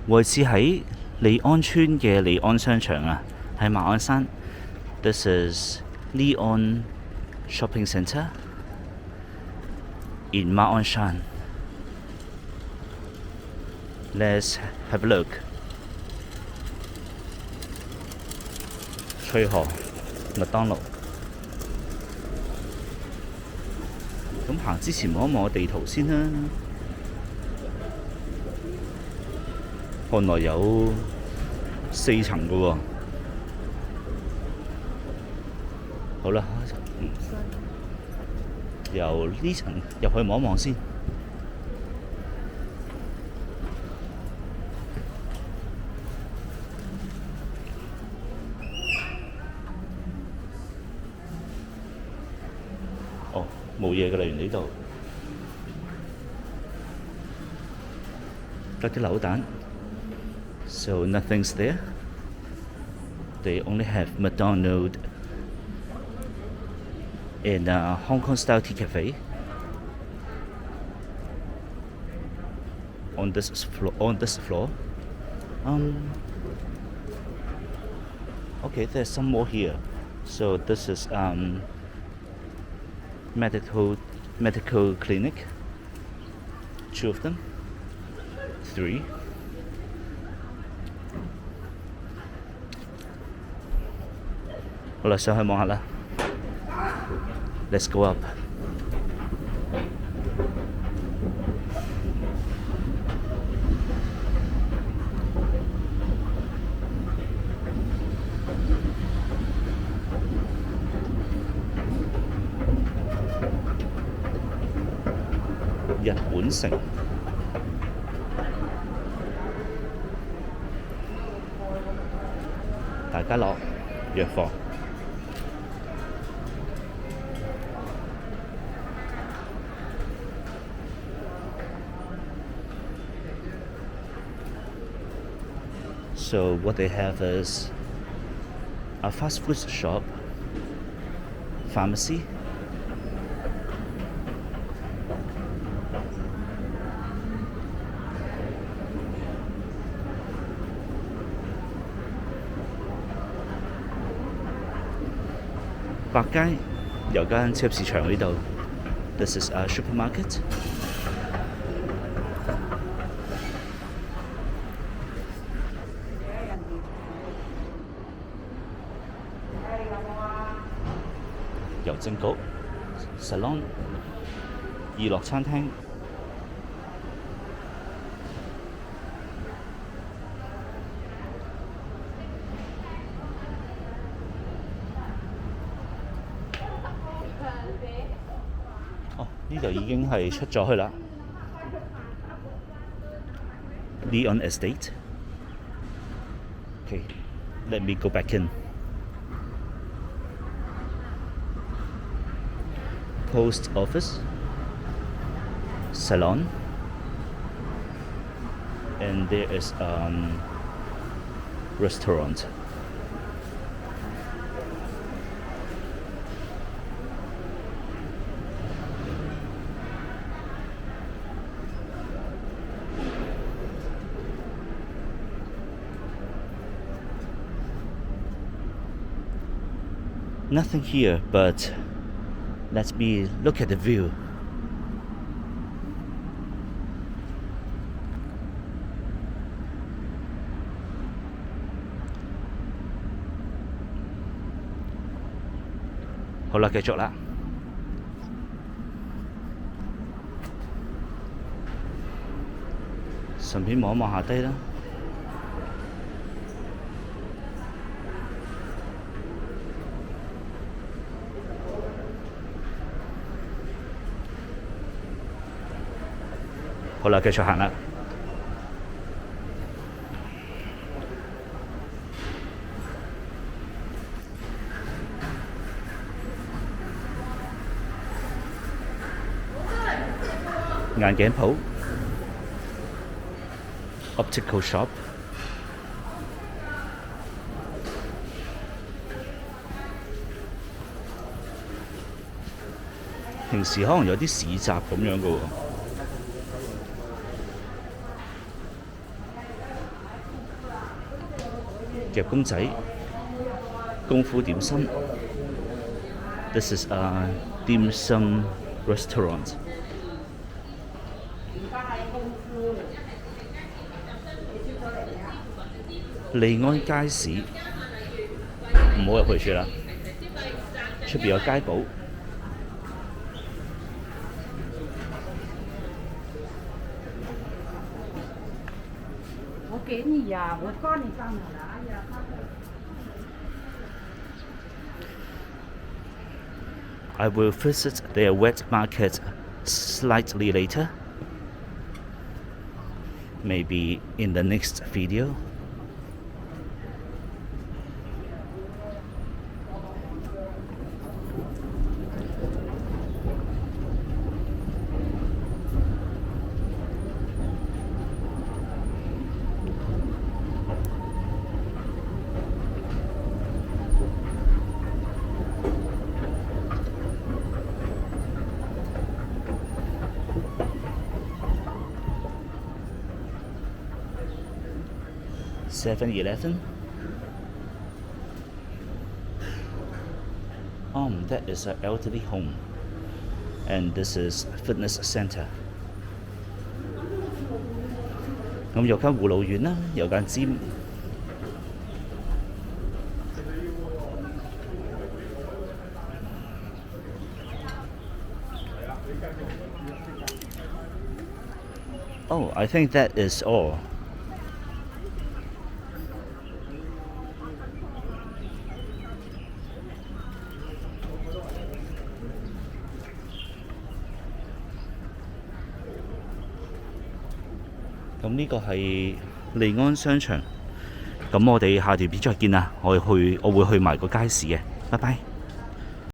位置喺利安村嘅利安商場啊，喺馬鞍山。This is Leon Shopping Centre in 馬鞍山。Let's have a look。翠河麥當勞。咁行之前望一望個地圖先啦。看來有4層嘅喎。好啦，由呢層入去望一望先。哦，冇嘢㗎啦，原來呢度得啲扭蛋。So nothing's there. They only have McDonald's and Hong Kong style tea cafe on this floor. Okay, there's some more here. So this is medical clinic. 2 of them. 3.好啦，上去望下啦。Let's go up。日本城。大家樂藥房。So what they have is a fast food shop, pharmacy,百佳有間超級市場喺呢度。This is a supermarket。郵政局、salon、娛樂餐廳。哦，呢度已經係出咗去啦。Leon Estate。Okay, let me go back in. Post office, salon, and there is restaurant. Nothing here, but let me look at the view.好啦，繼續啦。順便望一望下低啦。好啦，繼續行啦。眼鏡鋪 optical shop。平時可能有啲市集咁樣嘅喎。夾公仔、功夫點心。This is a dim sum restaurant。利安街市唔好入去住啦，出邊有街寶。我給你呀，我幫你放好了。哎呀，I will visit their wet market slightly later, maybe in the next video. (7-Eleven) That is an elderly home, and this is fitness center. 咁有間護老院啦，有間gym。I think that is all. 咁呢個係利安商場，咁我哋下條片再見啦，我會去埋個街市嘅，拜拜。